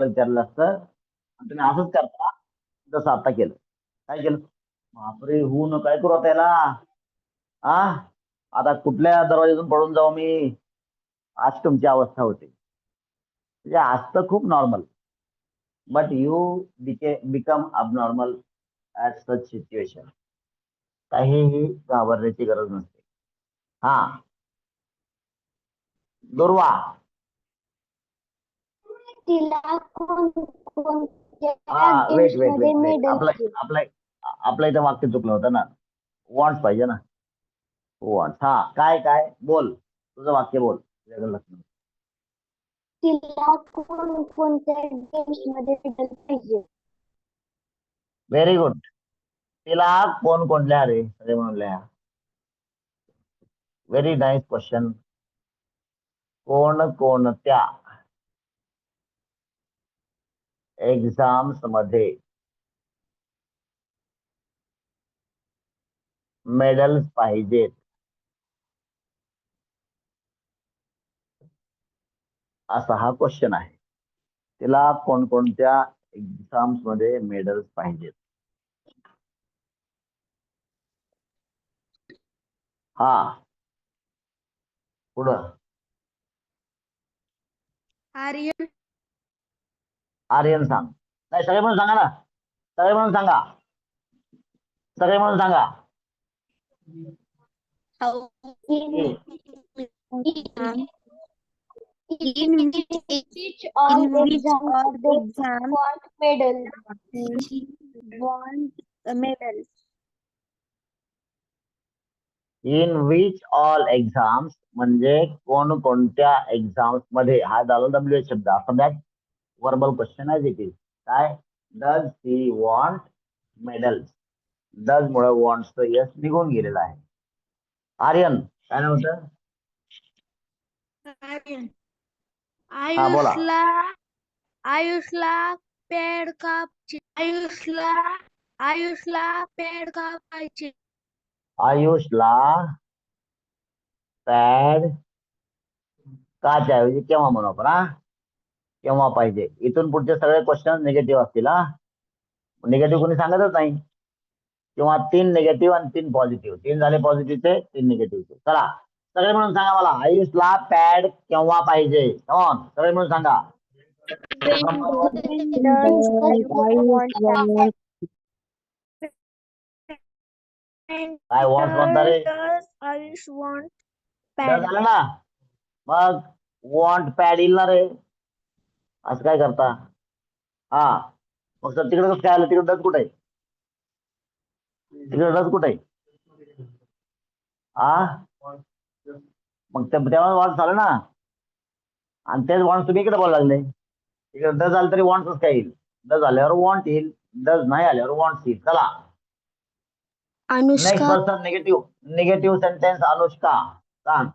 विचारलं असतं आणि तुम्ही असंच करता जसं आता केलं. काय केलं? बापरे, होऊ न काय करू आता याला? आ आता कुठल्या दरवाज्यातून पडून जाऊ मी? आज तुमची अवस्था होती. म्हणजे आज तर खूप normal, but you become abnormal at such situation. काहीही घाबरण्याची गरज नसते. हा, दुर्वा. तिला कोणकोणत्या हा, वेट गेम्स वेट मध्ये वेट वेट मेडल आपलं मिळाले? आपलं आपलं इथं वाक्य चुकलं होतं ना. वॉन्ट्स पाहिजे ना. वॉन्ट्स. हा, काय काय बोल, तुझं वाक्य बोल. तुझ्याकडे लक्ष नाही. तिला कोणकोणत्या गेम्स मध्ये मेडल पाहिजे? Very good. तिला कोणकोणत्या रे सगळे म्हणल्या. Very nice question. कोणकोणत्या एक्झाम्स मध्ये मेडल्स पाहिजेत? असा हा क्वेश्चन आहे. तिला कोणकोणत्या एक्झाम्स मध्ये मेडल्स पाहिजेत? हा, पुढं. आर्यन. आर्यन सांग. नाही, सगळे म्हणून सांगा ना. सगळे म्हणून सांगा. सगळे म्हणून सांगा. In In which all which exams all they exams want medal? she won a medal? In which all exams म्हणजे कोणकोणत्या एक्झाम्स मध्ये. हा झाला WH शब्द. असं दॅट वर्बल क्वेश्चन आहे इट इज. काय? Does she want medals? Does मुळे वॉन्ट्सचं यश निघून गेलेलं आहे. आर्यन काय नव्हतं? आर्यन. हा, बोला. आयुषला पेड का आयुषला पेड का पाहिजे? आयुषला पॅड काच्या ऐवजी केव्हा म्हणू आपण. हा, केव्हा पाहिजे. इथून पुढचे सगळे क्वेश्चन निगेटिव्ह असतील. हा, निगेटिव्ह कोणी सांगतच नाही. किंवा 3 निगेटिव्ह आणि 3 पॉझिटिव्ह. 3 झाले पॉझिटिव्हचे, 3 निगेटिव्हचे. चला, सगळे म्हणून सांगा मला, आयुषला पॅड केव्हा पाहिजे? कमॉन, सगळे म्हणून सांगा. When does काय वॉन्ट म्हणता रे? Ayush want डर pad? झालं ना. मग वॉन्ट पॅड येईल ना रे. असं काय करता? हा, मग सर तिकडे कसं काय आलं? तिकडे डस कुठे आहे? तिकडे डस कुठे आहे? हा, मग तेव्हा वॉन्ट झालं ना. आणि तेच वॉन्ट तुम्ही इकडे बोलायला लागले. इकडे डस आलं तरी वॉन्ट काय येईल? डस आल्यावर वॉन्ट येईल, डस नाही आल्यावर वॉन्ट येईल. चला, next Anushka. Person. Negative sentence. Anushka सांग.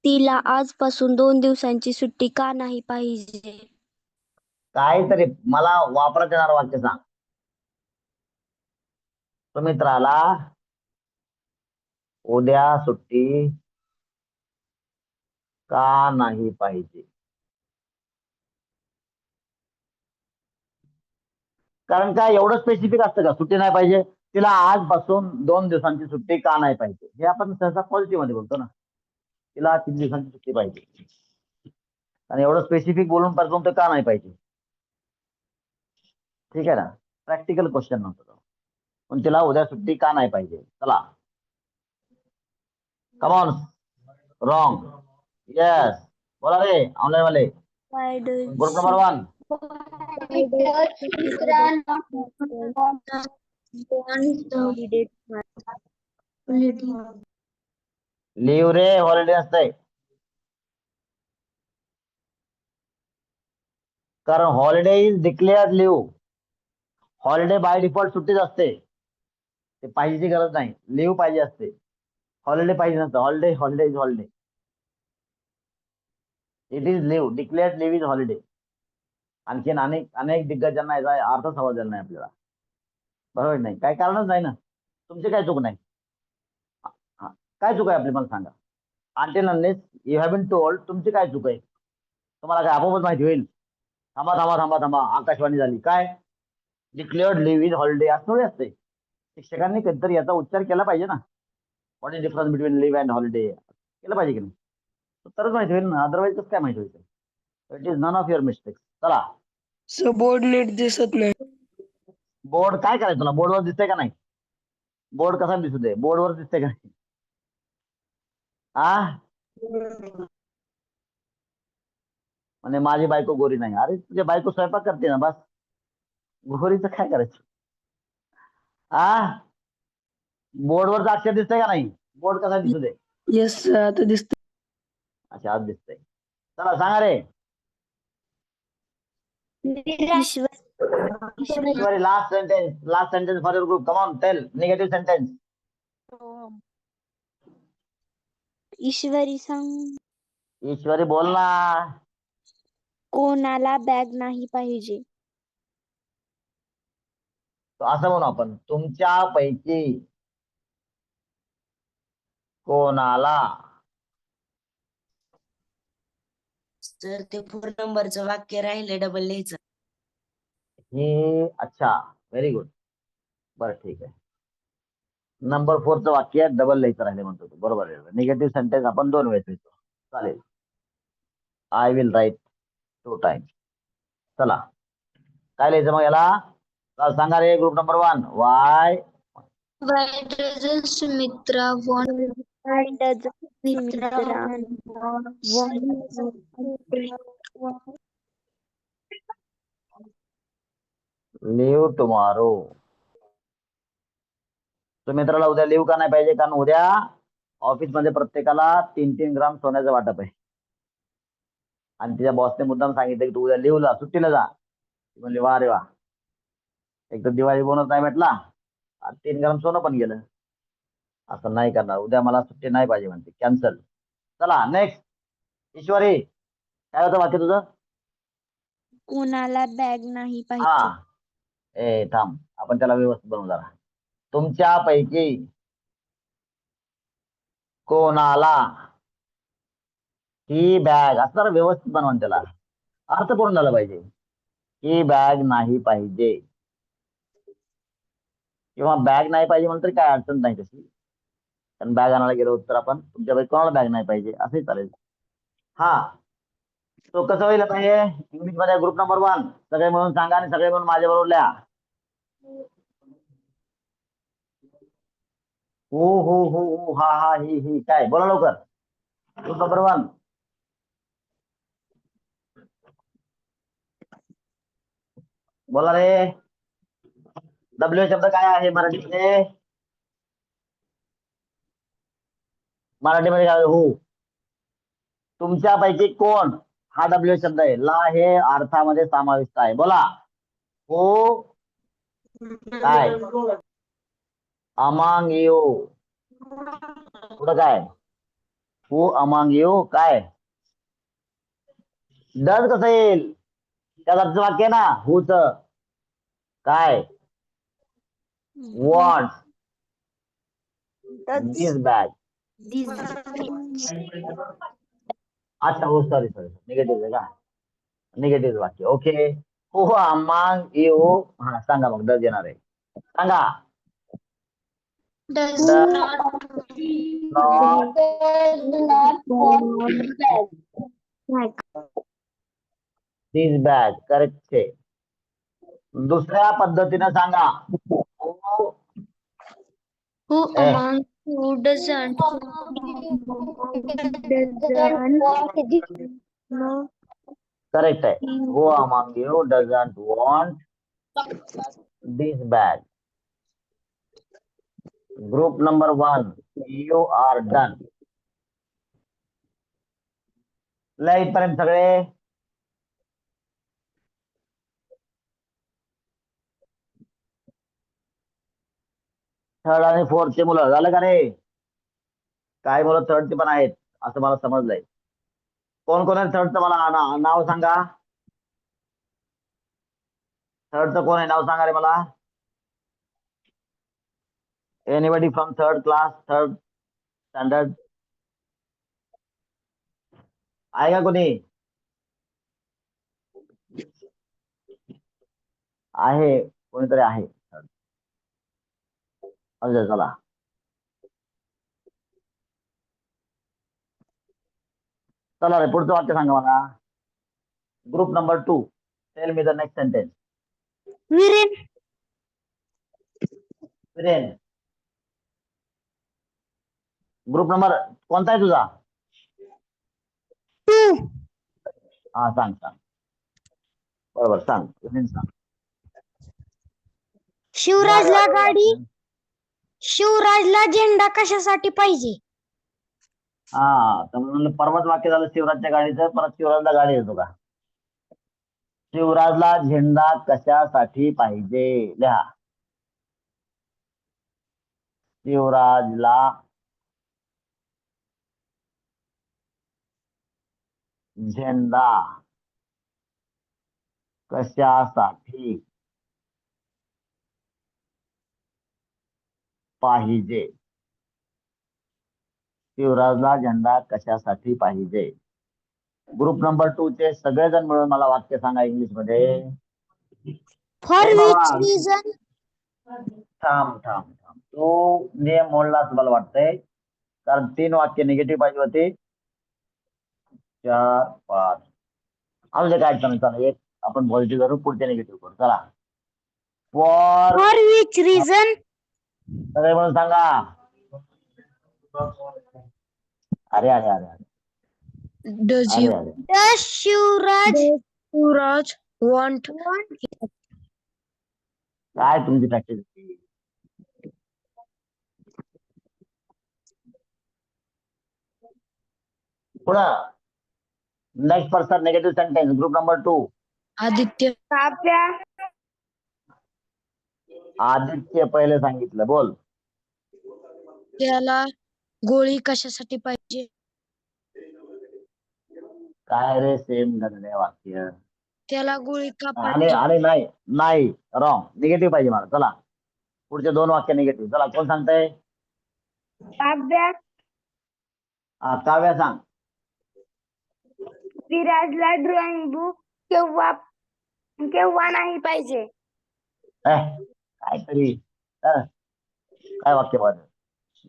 तिला आजपासून 2 दिवसांची सुट्टी का नाही पाहिजे? काहीतरी मला वापरत येणार वाक्य सांग. सुमित्राला उद्या सुट्टी का नाही पाहिजे? कारण काय एवढं स्पेसिफिक असतं का सुट्टी नाही पाहिजे? तिला आजपासून 2 दिवसांची सुट्टी का नाही पाहिजे? हे आपण सहसा पॉझिटिव्ह मध्ये बोलतो ना. तिला 3 दिवसांची सुट्टी पाहिजे. आणि एवढं स्पेसिफिक बोलून परतून ते का नाही पाहिजे? ठीक आहे ना, प्रॅक्टिकल क्वेश्चन नव्हतं तो. पण तिला उद्या सुट्टी का नाही पाहिजे? चला, कमॉन. रॉंग. येस, बोला रे ऑनलाईन वाले. Why does group number 1. Why does Isra not want holiday? Leave रे, हॉलिडे असतंय. कारण holiday is declared leave. Holiday by default सुट्टीच असते. ते पाहिजेची गरज नाही, लिव्ह पाहिजे असते. हॉलिडे पाहिजे नसतं. Holiday holiday is holiday. It is leave. Declared leave is holiday. आणखीन अनेक अनेक दिग्गजांना याचा अर्थ समजलेला नाही आपल्याला. बरोबर नाही? काय कारणच नाही ना. तुमची काय चूक नाही. हा, काय चूक आहे आपली मला सांगा. until unless you have been told, तुमची काय चूक आहे? तुम्हाला काय आपोआपच माहिती होईल? थांबा थांबा थांबा थांबा, आकाशवाणी झाली काय? डिक्लेअर्ड लिव्ह इन हॉलिडे असं थोडी असते. शिक्षकांनी कधीतरी याचा उच्चार केला पाहिजे ना. What is difference between leave and holiday केलं पाहिजे की नाही? तरच माहिती होईल ना, अदरवाईज कसं काय माहिती होईल? It is none of your mistake. चला, बोर्ड नीट दिसत नाही. बोर्ड काय करायचं तुला? बोर्डवर दिसतंय का नाही? बोर्ड कसा दिसू दे, बोर्डवर दिसतंय का नाही? आ म्हणजे माझी बायको गोरी नाही. अरे तुझ्या बायको स्वयंपाक करते ना, बस. गोरीचं काय करायचं? आ बोर्डवरचं अक्षर दिसतंय का नाही? बोर्ड कसा दिसू दे. येस आता दिसत. अच्छा, आज दिसतंय. चला सांगा रे. Ishwari, last sentence for your group. Come on, tell negative sentence. Ishwari सांग. ईश्वरी बोल ना. कोणाला बॅग नाही पाहिजे? तो असं म्हणू आपण, तुमच्यापैकी कोणाला. सर ते 4 नंबरचं वाक्य राहिले डबल लिहायचं. हे अच्छा, व्हेरी गुड. बरं ठीक आहे. नंबर 4चं वाक्य डबल लिहायचं राहिले म्हणतो तू. बरोबर आहे. निगेटिव्ह सेंटेन्स आपण 2 वेळेस लिहितो. चालेल. I will write 2 times. चला, काय लिहायचं मग याला? चला, सांगा रे group number 1. Why Why doesn't Sumitra want Why does Sumitra want leave tomorrow. सुमित्राला उद्या लिव्ह का नाही पाहिजे? कारण उद्या ऑफिसमध्ये प्रत्येकाला 3-3 ग्राम सोन्याचं वाटप आहे. आणि तिच्या बॉसने मुद्दाम सांगितलं की तू उद्या लिव्हला, सुट्टीला जा. ती म्हणली वा रे वा, एक तर दिवाळी बोनस नाही भेटला आणि 3 ग्राम सोनं पण गेलं. असं नाही करणार. उद्या मला सुट्टी नाही पाहिजे म्हणते. कॅन्सल. चला नेक्स्ट. ईश्वरी, काय होतं वाक्य तुझं? कोणाला बॅग नाही पाहिजे? हा, ए थांब, आपण त्याला व्यवस्थित बनवू जरा. तुमच्यापैकी कोणाला ही बॅग, असं जरा व्यवस्थित बनवा त्याला. अर्थपूर्ण झालं पाहिजे. ही बॅग नाही पाहिजे, किंवा बॅग नाही पाहिजे म्हणून तरी काय अडचण नाही तशी. कारण बॅग आणायला गेलो तर आपण तुमच्यापैकी कोणाला बॅग नाही पाहिजे असंही चालेल. हा, तो कसं होईल पाहिजे इंग्लिश मध्ये? ग्रुप नंबर 1 सगळे म्हणून सांगा आणि सगळे म्हणून माझ्या बरोबर लिहा. हो हो हो हो, हा हा ही ही, काय बोला लवकर. Group number 1. बोला रे. डब्ल्यू शब्द काय आहे मराठीमध्ये? मराठीमध्ये काय? हो. तुमच्यापैकी कोण हा डब्ल्यू शब्द आहे. ला हे अर्थामध्ये समाविष्ट आहे. बोला. हो काय? Among you. पुढं काय? हु अमांग यू काय? डज कसं येईल? त्याचं वाक्य ना हुच काय? Want this bag. अच्छा, हो सॉरी सॉरी, निगेटिव्ह आहे का? निगेटिव्ह वाक्य. ओके. हो अमांग यू. हा सांगा मग, डज येणार आहे. सांगा. does Does not not want bag? This bag. Correct आहे. दुसऱ्या पद्धतीने सांगा. हो Who ए, among who doesn't want correct आहे. Who among you doesn't want this bag? Group number 1, you are done. लय इथपर्यंत सगळे. थर्ड आणि फोर्थचे मुलं झालं का रे? काय मुलं थर्डचे पण आहेत असं मला समजलंय. कोण कोण आहे थर्डचं? मला नाव सांगा. थर्डचं कोण आहे? नाव सांगा रे मला. Anybody from third class, third standard? आहे का कोणी? आहे, कोणीतरी आहे. अच्छा चला. चला रे, पुढचं वाक्य सांगा मला. Group number 2, tell me the next sentence. Viren Viren, group number कोणता आहे तुझा? 2. हा सांग सांग. बरोबर सांग, विरेन सांग. शिवराजला गाडी शिवराजला झेंडा कशासाठी पाहिजे? हा, तर म्हणून परवाच वाक्य झालं शिवराजच्या गाडीचं, परत शिवराजला गाडी येतो का? शिवराजला झेंडा कशासाठी पाहिजे? लिहा. शिवराजला झेंडा कशासाठी पाहिजे? शिवराजला झेंडा कशासाठी पाहिजे? ग्रुप नंबर 2 चे सगळेजण मिळून मला वाक्य सांगा इंग्लिश मध्ये. फॉर ए विच बाबा, रिझन थांब थांब थांब. तो नियम मोडलाच मला वाटतंय, कारण 3 वाक्य निगेटिव्ह पाहिजे होते. 4 5 अजून काय अडचण नाही. चला, एक आपण पॉझिटिव्ह करू, पुढचे निगेटिव्ह करू. चला. फॉर, फॉर विच रिझन सगळे म्हणून सांगा. अरे अरे अरे अरे Does अरे अरे डज शिवराज Yuvraj want काय तुमची प्रॅक्टिस? पुढं next person negative sentence, group number 2. Aditya Aditya पहिले सांगितलं, बोल. त्याला गोळी कशासाठी पाहिजे? काय रे, सेम घडलंय वाक्य. त्याला गोळी का आणि पाहिजे? आणि नाही नाही, रॉंग, निगेटिव्ह पाहिजे मला. चला, पुढचे 2 वाक्य निगेटिव्ह. चला, कोण सांगताय? काव्या सांग. विराजला ड्रॉइंग बुक केव्हा केव्हा नाही पाहिजे? काहीतरी काय वाक्य पाहिजे?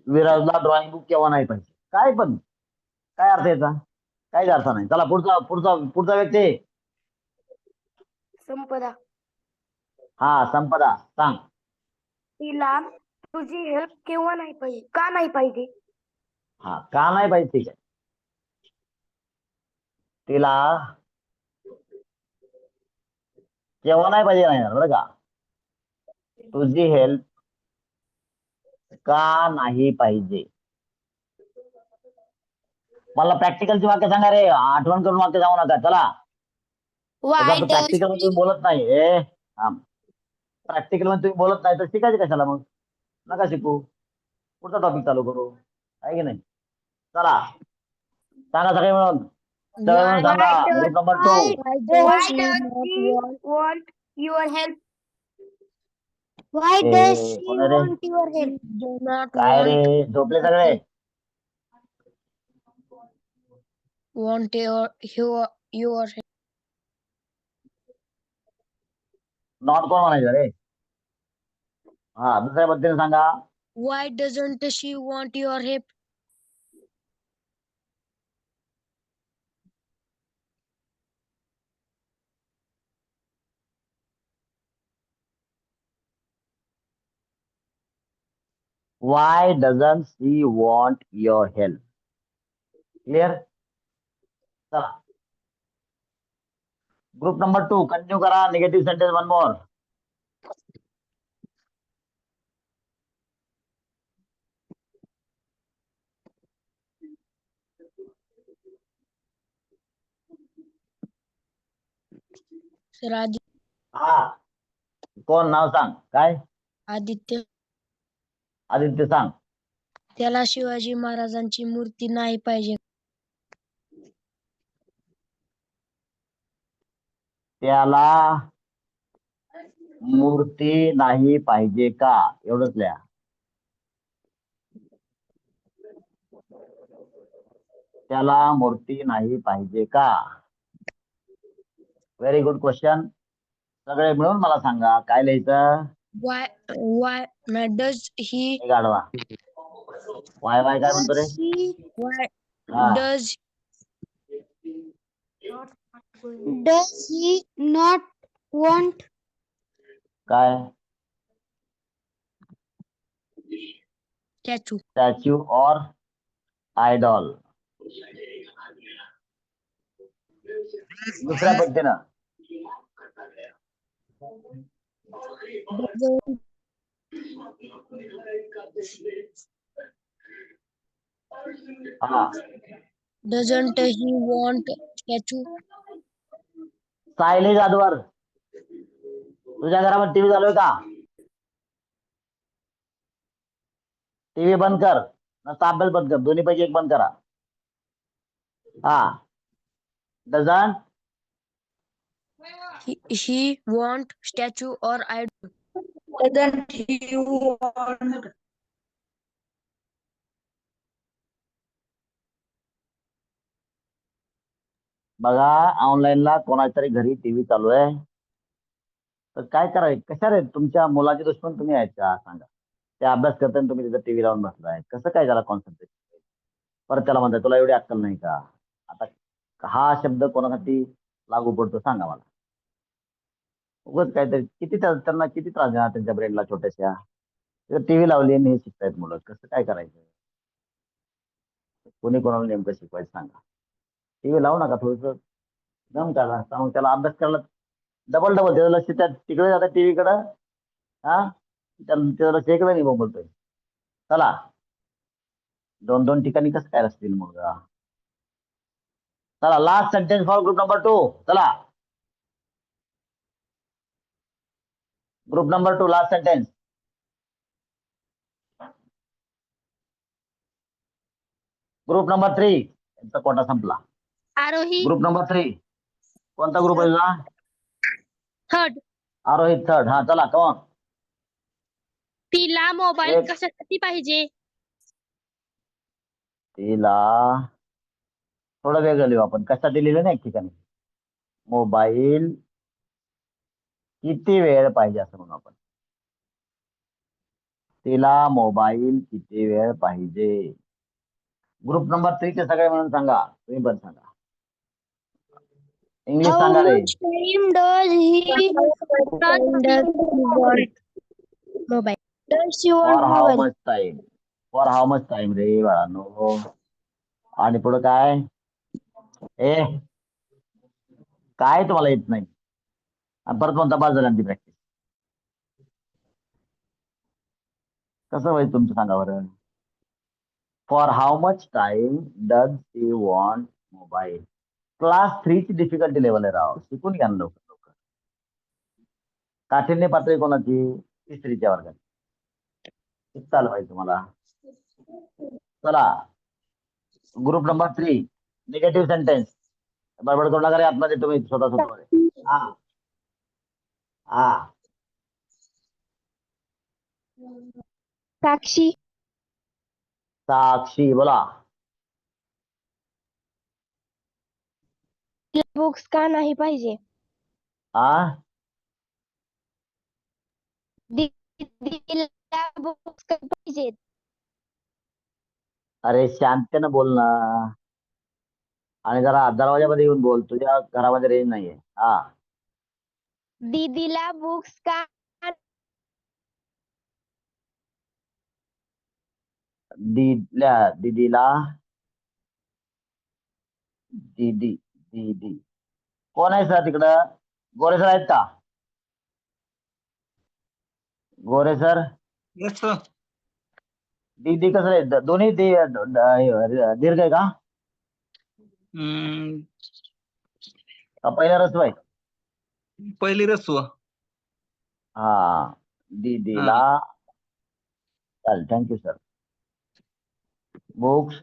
विराजला ड्रॉइंग बुक केव्हा नाही पाहिजे? काय पण, काय अर्थ याचा? काहीच अर्थ नाही. चला, पुढचा पुढचा पुढचा व्यक्ती. संपदा, हा, संपदा सांग. तिला तुझी हेल्प केव्हा नाही पाहिजे? का नाही पाहिजे? हा, का नाही पाहिजे? ठीक आहे. तिला केव्हा नाही पाहिजे नाही बरं का. तुझी हेल्प का नाही पाहिजे? मला प्रॅक्टिकलची वाक्य सांगा रे, आठवण करून वाक्य सांगू नका. चला, वाय प्रॅक्टिकल मध्ये तुम्ही बोलत नाही. प्रॅक्टिकल मध्ये तुम्ही बोलत नाही तर शिकायचे कशाला मग? नका शिकू, पुढचा टॉपिक चालू करू, आहे की नाही? चला, सांगा सगळे मिळून. सगळे मिळून सांगा. Group number 2. Why does she want your help? Why A, does she कोण आहे रे? want your help? Do not काय रे, झोपले सगळे? want your नॉट कोण म्हणायचं रे? हा, दुसऱ्या पद्धतीने सांगा. Why doesn't she want your help? Why doesn't she want your help? Clear? चला, ग्रुप नंबर 2 कंटिन्यू करा. Negative sentence one more. Sir हा, कोण? नाव सांग. काय? आदित्य, आदित्य सांग. त्याला शिवाजी महाराजांची मूर्ती नाही पाहिजे. त्याला मूर्ती नाही पाहिजे का? एवढंच लिहा. त्याला मूर्ती नाही पाहिजे का? Very good question. सगळे मिळून मला सांगा काय लिहायचं. why does he एक आडवा. वाय वाय काय म्हणतो रे? why हा does Does he not want काय? statue स्टॅच्यू और आयडॉल. दुसऱ्या पद्धतीनं doesn't हा doesn't he want statue Sayali Jadhavar, तुझ्या घरामध्ये टीव्ही चालू आहे का? टीव्ही बंद कर, नसता अभ्यास बंद कर, दोन्ही पैकी एक बंद करा. हा doesn't he want statue or idol Doesn't he want बघा ऑनलाईनला कोणाच्या तरी घरी टीव्ही चालू आहे तर काय करायचं? कशा रे तुमच्या मुलाचे दुश्मन तुम्ही आहेत का? सांगा. ते अभ्यास करताना तुम्ही तिथं टीव्ही लावून बसलाय, कसं काय त्याला कॉन्सन्ट्रेट? परत त्याला म्हणताय तुला एवढी अक्कल नाही का? आता हा शब्द कोणासाठी लागू पडतो सांगा मला. उगाच काहीतरी त्यांना किती त्रास देणार त्यांच्या ब्रेनला छोट्याशा. टीव्ही लावली आणि हे शिकतायत मुलं, कसं काय करायचं? कोणी कोणाला नेमकं शिकवायचं सांगा. टीव्ही लावू नका, थोडस दम काढा, मग त्याला अभ्यास करायला डबल त्याचं लक्ष त्या तिकडे जातं टीव्हीकडं. हा त्याचं लक्ष इकडे नाही बोलतोय. चला दोन दोन ठिकाणी कसं काय असतील मग? चला last sentence for group number 2. चला group number 2 last sentence. Group number 3 यांचा कोटा संपला. आरोही ग्रुप नंबर 3 कोणता ग्रुप आहे तुझा? थर्ड. आरोही थर्ड. हा चला कॉन. तिला मोबाईल एक. कशासाठी पाहिजे? तिला थोडं वेगळं लिहू आपण, कशासाठी लिहिलं नाही एक ठिकाणी. मोबाईल किती वेळ पाहिजे असं म्हणू आपण. तिला मोबाईल किती वेळ पाहिजे. ग्रुप नंबर 3 चे सगळे म्हणून सांगा. तुम्ही पण सांगा. इंग्लिश how सांगा रे. much time does he mobile does she want for how mobile? Much time. For how much time रे बाळांनो. आणि पुढे काय? ए काय तुम्हाला येत नाही आणि परत म्हणता बाद झाली प्रॅक्टिस. कसं व्हायचं तुमचं सांगा बरं. For how much time does she want mobile. Class 3 ची डिफिकल्टी लेवल आहे राव, शिकून घ्या ना लवकर लवकर. काठिण्य पातळी कोणाची? तिसरीच्या वर्गात. चालू पाहिजे तुम्हाला. चला ग्रुप नंबर 3 निगेटिव्ह सेंटेन्स. बडबड करू नका रे आतमध्ये तुम्ही स्वतः स्वतः. हा हा साक्षी साक्षी बोला. बुक्स का नाही पाहिजे? हा दीदीला बुक्स का पाहिजे? अरे शांततेनं बोल ना, आणि जरा दरवाजामध्ये येऊन बोल, तुझ्या घरामध्ये रेंज नाहीये. हा दीदीला बुक्स का दीदीला दीदी दीदी कोण आहे सर तिकडं? गोरे सर आहेत का? गोरे सर. दीदी कसं आहे? दोन्ही दीर्घ आहे का? का पहिला रस्व आहे? पहिली रस्व. हा दीदीला. चालेल थँक्यू सर. बुक्स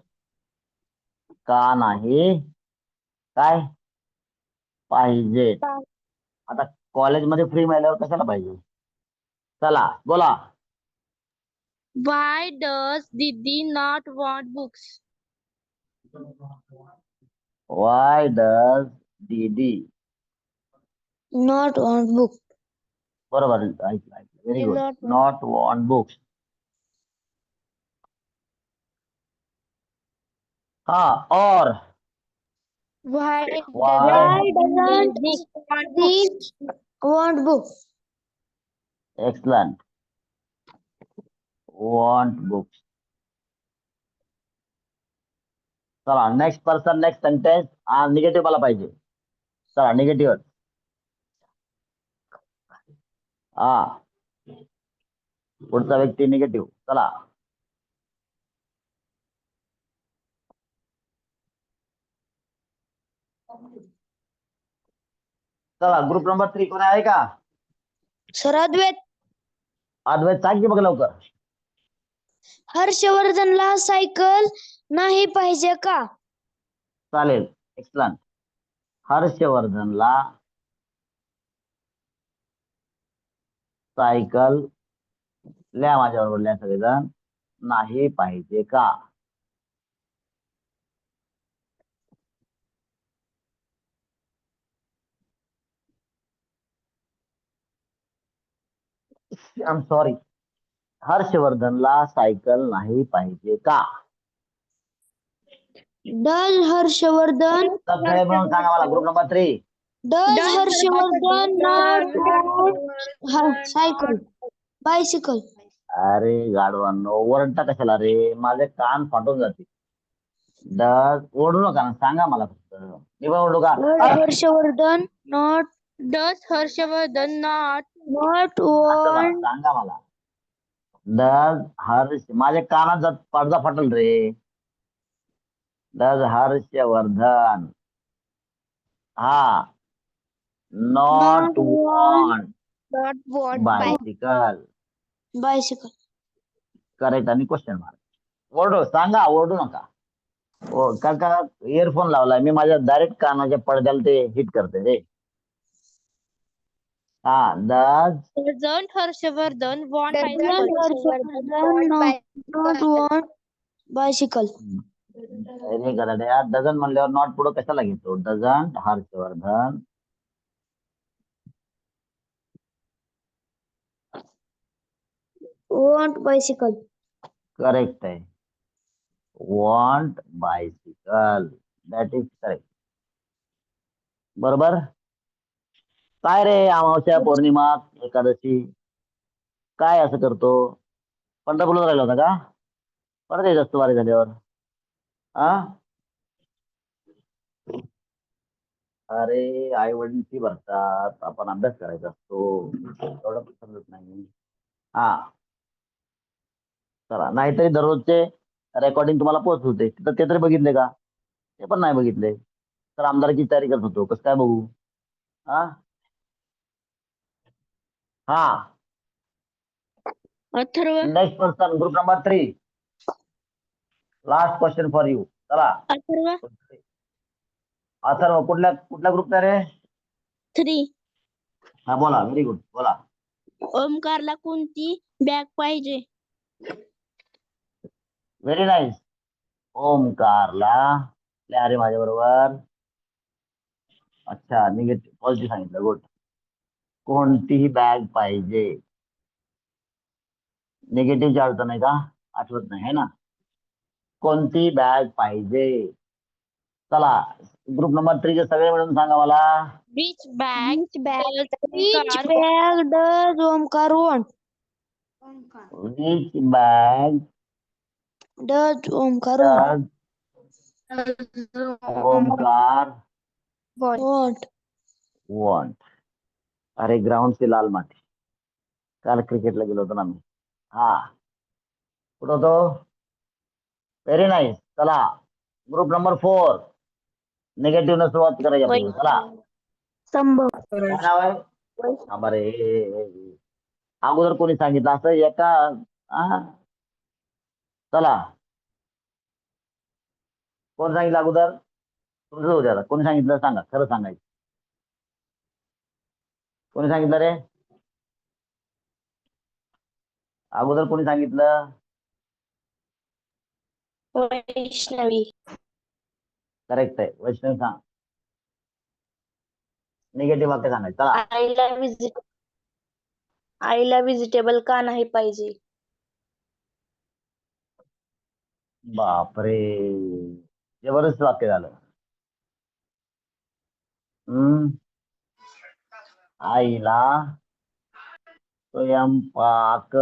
का नाही काय पाहिजे. आता कॉलेजमध्ये फ्री मिळाल्यावर कशाला पाहिजे? चला बोला. Why does Didi not want books? Why does Didi? not want book. बरोबर ऐकलं very Did good. not want- not want books. हा और Why Why? doesn't want he want book? Excellent. Want books. चला next person next sentence. Negative मला पाहिजे. चला negative. हा पुढचा व्यक्ती निगेटिव्ह. चला चला ग्रुप नंबर 3 कोणी आहे का? सर अद्वैत. अद्वैत सांग की बघ लवकर. हर्षवर्धनला सायकल नाही पाहिजे का? चालेल. एक्सलंट. हर्षवर्धनला सायकल लिहा माझ्याबरोबर लिहा सगळेजण. नाही पाहिजे का? I am sorry. हर्षवर्धनला सायकल नाही पाहिजे का? डज हर्षवर्धन सगळे मिळून सांगा मला group number 3. Does Harshavardhan not want cycle bicycle? अरे गाडवांनो ओरडता कशाला रे? माझे कान फाटून जातील. डज ओरडू नका ना, सांगा मला फक्त. मी पण ओरडू का? Harshvardhan not does Harshavardhan not असं मला वॉन्ट सांगा मला. डज हर्ष माझ्या कानाचा पडदा फाटल रे. डज हर्षवर्धन हा not want not want bicycle. Bicycle? Correct. आणि क्वेश्चन मार्क. ओरडू सांगा, ओरडू नका. का इयरफोन लावलाय मी, माझ्या डायरेक्ट कानाच्या पडद्याला ते हिट करते रे. हा does doesn't Harshavardhan want does bicycle? Harshavardhan not want bicycle? हे करा डझन म्हणल्यावर नॉट पुढे कशाला घेतो? Doesn't Harshavardhan want bicycle? Correct आहे. Want bicycle. That is correct. बरोबर. काय रे अमावस्या पौर्णिमा एकादशी काय असं करतो? पंढरपूरला राहिला होता का? परत येत असतो वारी झाल्यावर. हा अरे आई वडील फी भरतात, आपण अभ्यास करायचा असतो. एवढं पण समजत नाही. हा चला नाहीतरी दररोजचे रेकॉर्डिंग तुम्हाला पोहोच होते तर ते तरी बघितले का? ते पण नाही बघितले. तर आमदारची तयारी करत होतो, कसं काय बघू? हा हा Atharva next person group number 3. Last question for you. चला अथर्व अथर्व कुठल्या कुठल्या ग्रुपचा रे? 3. हा बोला. Very good. बोला. ओमकारला कोणती बॅग पाहिजे? Very nice. ओमकारला लिहा रे माझ्या बरोबर. अच्छा निगेटिव्ह पॉझिटिव्ह सांगितलं. गुड. कोणतीही बॅग पाहिजे. निगेटिव्हची अडचण आहे का? आठवत नाही है ना? कोणती बॅग पाहिजे? चला ग्रुप नंबर 3 चे सगळे मिळून सांगा मला. Which bag does Which Omkar bag does Omkar want? Which bag Does Omkar want? Omkar Want. Want. अरे ग्राउंड ची लाल माती. काल क्रिकेटला गेलो होतो ना मी. हा कुठं होतो? Very nice. चला ग्रुप नंबर 4 निगेटिव्ह न सुरुवात करायची आपल्याला. चला संभव. काय नाव आहे? थांबा रे. अगोदर कोणी सांगितलं असं एका? हा? चला कोण सांगितलं अगोदर? तुमचं होऊ द्या. कोणी सांगितलं सांगा, खरं सांगायचं. कोणी सांगितलं रे अगोदर? कोणी सांगितलं? वैष्णवी करेक्ट आहे. वैष्णवी सांग. निगेटिव्ह वाक्य सांगायचं. चला. आईला व्हेजिटेबल का नाही पाहिजे? बापरे, जबरदस्त वाक्य झालं. आईला स्वयंपाक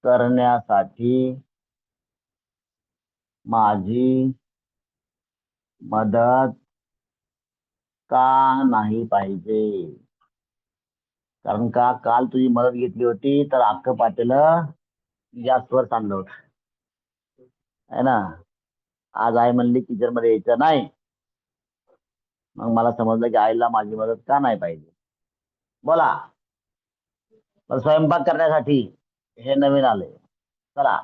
करण्यासाठी माझी मदत का नाही पाहिजे? कारण का काल तुझी मदत घेतली होती तर अख्खं पातेलं गॅसवर सांडलं होतं, है ना. आज आई म्हणली किचन मध्ये यायचं नाही. मग मला समजलं की आईला माझी मदत का नाही पाहिजे. बोला. तर स्वयंपाक करण्यासाठी हे नवीन आले. चला,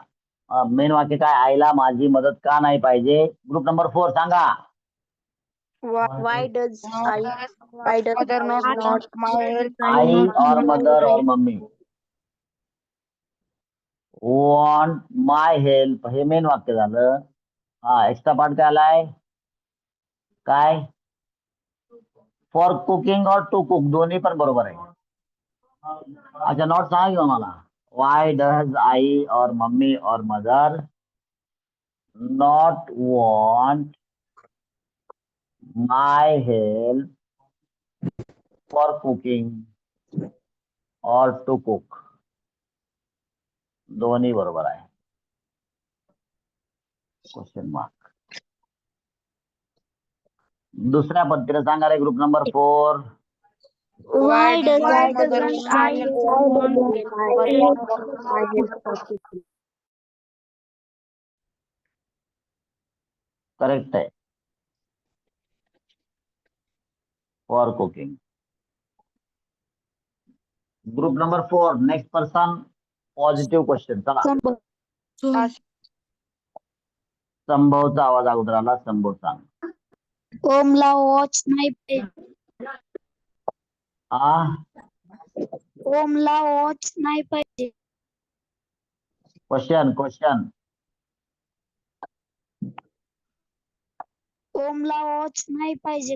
मेन वाक्य काय? आईला माझी मदत का नाही पाहिजे. ग्रुप नंबर 4 सांगा. Why does mother not my help आई और मदर और मम्मी वॉन्ट माय हेल्प, हे मेन वाक्य झालं. हा, एक्स्ट्रा पार्ट काय आलाय? काय? फॉर कुकिंग और टू कुक, दोन्ही पण बरोबर आहे. अच्छा, नॉट सांगा किंवा मला. वाय डज आई और मम्मी और mother not want my help for cooking और टू कुक, दोन्ही बरोबर आहे. Question mark. दुसऱ्या पद्धतीने सांगा रे. Group number 4. Why doesn't my I mother correct आहे. For cooking. Group number 4. Next person. Positive question. चला, संभवचा आवाज अगोदर आला. संभव सांग. ओमला वॉच नाही पाहिजे. ओमला वॉच नाही पाहिजे. क्वेश्चन. ओमला वॉच नाही पाहिजे.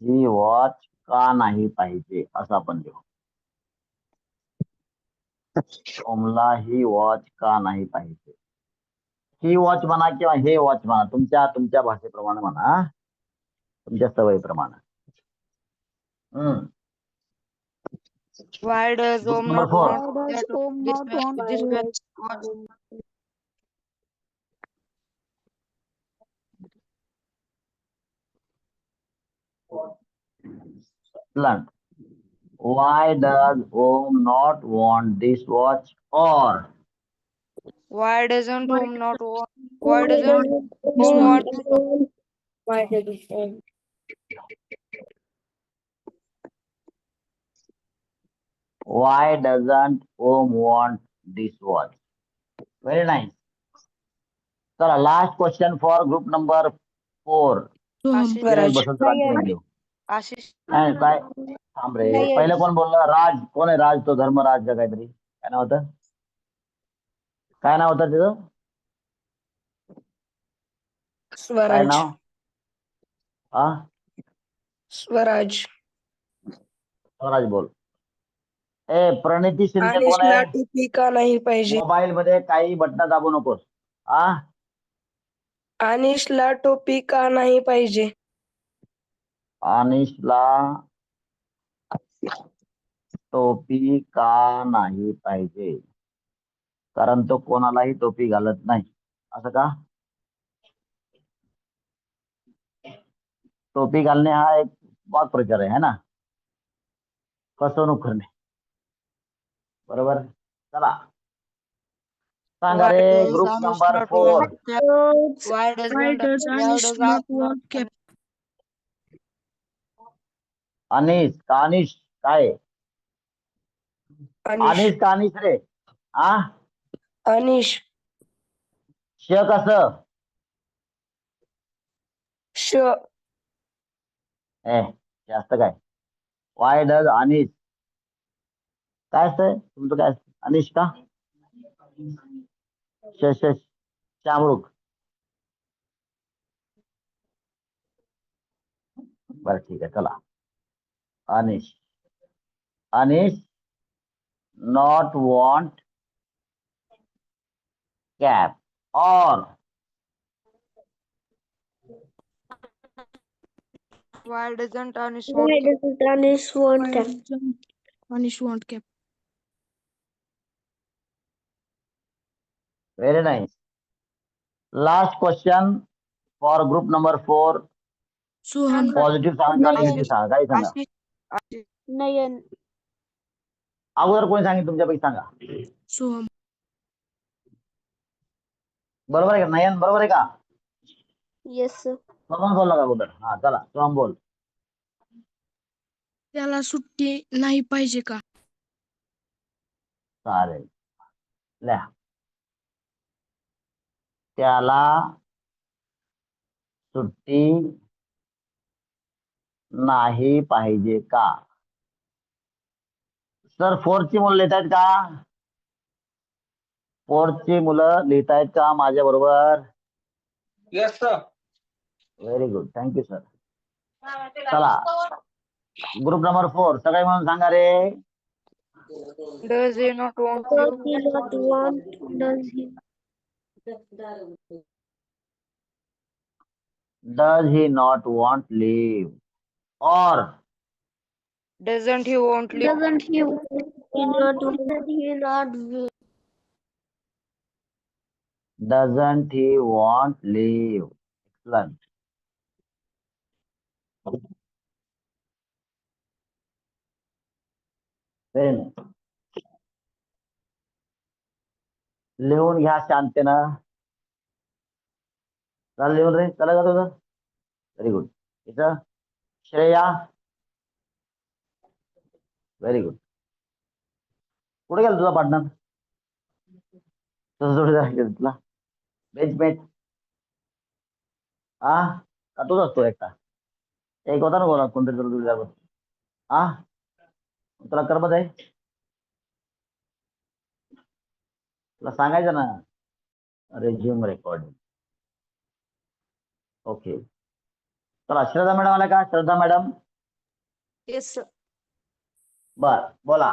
ही वॉच का नाही पाहिजे असं आपण लिहू. ओमला ही वॉच का नाही पाहिजे. ही वॉच म्हणा किंवा हे वॉच म्हणा, तुमच्या भाषेप्रमाणे म्हणा, तुमच्या सवयीप्रमाणे. Why does Group Om number not 4. want this watch? Blunt. Why does Om not want this watch? Or Why doesn't Om not want? Why doesn't Om want? why doesn't Om want this watch? Very nice. चला, last question for group number 4. Ashish. Basant Raj घेऊ. Ashish. नाही काय थांब रे. पहिलं कोण बोललं? राज. कोण आहे राज? तो धर्मराज का काहीतरी. काय नाव होतं? काय नाव होतं त्याचं? काय Swaraj. नाव? हा, Swaraj. स्वराज बोल. ए, प्रणिती शिंदे कोण अनिशला आहे? टोपी का नाही पाहिजे? मोबाईल मध्ये काही बटन दाबू नकोस. अनिशला टोपी का नाही पाहिजे? अनिशला टोपी का नाही पाहिजे? कारण तो कोणालाही टोपी घालत नाही. असं का? टोपी घालणे हा एक वाक्प्रचार आहे ना, फसवणूक करणे. बरोबर. चला सांगा रे. Group number 4. Why does Anish not want cap? Anish का अनिश? काय Anish. अनिश का अनिश रे? Anish. श कसं? Sh. जास्त काय? वाय डज अनिश काय असतंय तुमचं? काय असतं अनिश का? श श शामरुख. बरं ठीक आहे चला. अनिश अनिश नॉट वॉन्ट कॅप और Why doesn't Anish Why want doesn't Anish want cap? Anish want cap. Very nice. Last question for group number 4. Soham. Positive सांगा किंवा नाही. निगेटिव्ह सांगा, काही सांगा. Ashish? Ashish. नयन. अगोदर कोणी सांगितलं तुमच्यापैकी सांगा. Soham. बरोबर आहे का नयन? बरोबर आहे का? Yes sir. सोहम बोलला का अगोदर? हा चला सोहम बोल. त्याला सुट्टी नाही पाहिजे का? चालेल लिहा. त्याला सुट्टी नाही पाहिजे का? सर 4 ची मुलं लिहितायत का? 4 ची मुलं लिहितायत का माझ्या बरोबर? Yes sir. Very good, thank you sir. चला ग्रुप नंबर 4 सगळे म्हणून सांगा रे. Does he not want Does you? he not want? Does he? Does he not want leave? Or Doesn't he want leave? Doesn't he? Does he not? doesn't he want leave? Excellent. Very nice. लिहून घ्या शांततेनं. चला लिहून रे, चला का तुझं? Very good. इथं Shreya. Very good. कुठे गेला तुझा पार्टनर? तुझं जोडीदार तुला बेंचमेट हा का तूच असतो एकटा? एक होता ना बोला कोणतरी तुला जोडीदार. हा तुला करमत आहे? तुला सांगायचं ना रेझ्युम रेकॉर्डिंग. ओके चला श्रद्धा मॅडम आल्या का? Shraddha madam yes sir. बर बोला.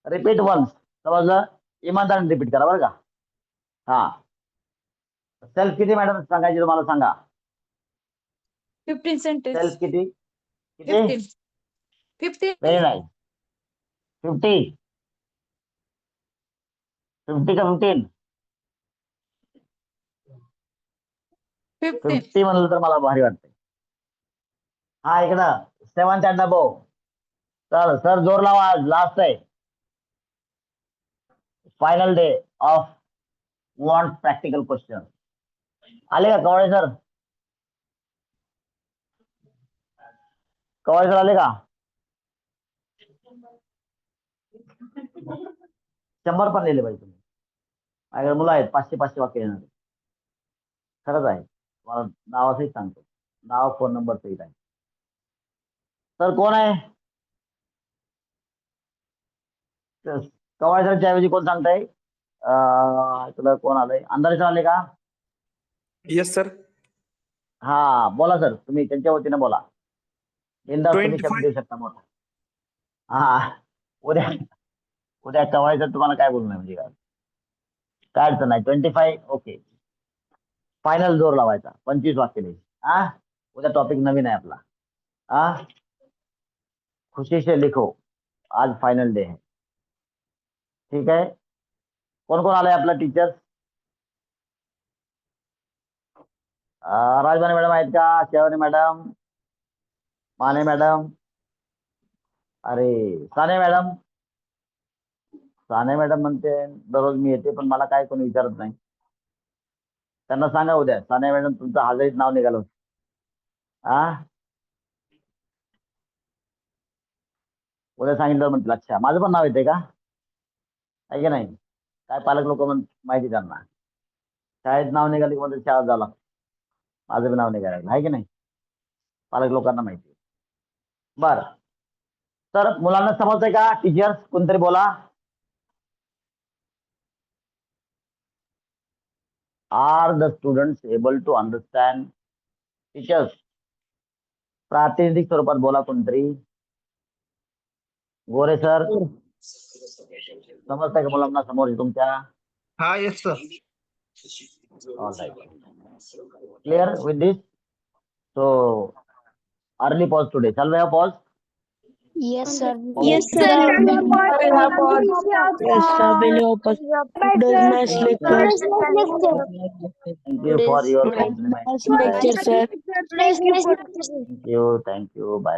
Repeat once. समजलं? इमानदारीने रिपीट करा बरं का. हा सेल्फ किती मॅडम सांगायची तुम्हाला सांगा. 15 sentence. सेल्फ किती? किती? 15. 15. Very nice. 50 50 का 15? 15. 50 म्हणलं तर मला भारी वाटते. हा इकडं 7 अँड अबोव. चल सर जोर लावा, आज लास्ट आहे. Final day of want practical question. आले का कवळे सर? कवळे सर आले का? 100 पण लिहिले पाहिजे तुम्ही. माझ्याकडे मुलं आहेत 500 वाक्य येणार. खरंच आहे, मला नावासहित सांगतो. नाव फोन नंबर सहित आहे. सर कोण आहे? कवळे सरच्या ऐवजी कोण सांगताय? तुला कोण आलंय? अंधारे सर आले का? Yes sir. हा बोला सर, तुम्ही त्यांच्या वतीने बोला. बिनधास्त तुम्ही शब्द 25. देऊ शकता मोठा. हा उद्या उद्या कवळे सर तुम्हाला काय बोलणार म्हणजे काय अडचण नाही. 25 ओके. फायनल जोर लावायचा. 25 वाक्य द्यायची. हा उद्या टॉपिक नवीन आहे आपला. हा खुशी से लिखो, आज फायनल डे है. ठीक आहे. कोण कोण आलंय आपला टीचर? राजमाने मॅडम आहेत का? शेवणे मॅडम, माने मॅडम, अरे साने मॅडम. साने मॅडम म्हणते दररोज मी येते पण मला काय कोणी विचारत नाही. त्यांना सांगा उद्या साने मॅडम तुमचं हजेरीत नाव निघालं होतं. हा उद्या सांगितलं म्हणतील अच्छा माझं पण नाव येते का? आहे की नाही? काय पालक लोक माहिती त्यांना. शाळेत नाव निघाले की म्हणजे शाळेत जावं लागतं. माझं बी नाव निघालं आहे की नाही? पालक लोकांना माहिती. बर तर मुलांना समजतंय का? टीचर्स कोणतरी बोला. Are the students able to understand teachers? प्रातिनिधिक स्वरूपात बोला कोणतरी. गोरे सर समजतंय का मुलांना समोर तुमच्या? हा yes sir. All right. Clear with this? So, early pause today. Shall we have pause? Yes, sir. Yes, sir. Thank you for your kind reminder. lecture, sir. Thank you. Bye.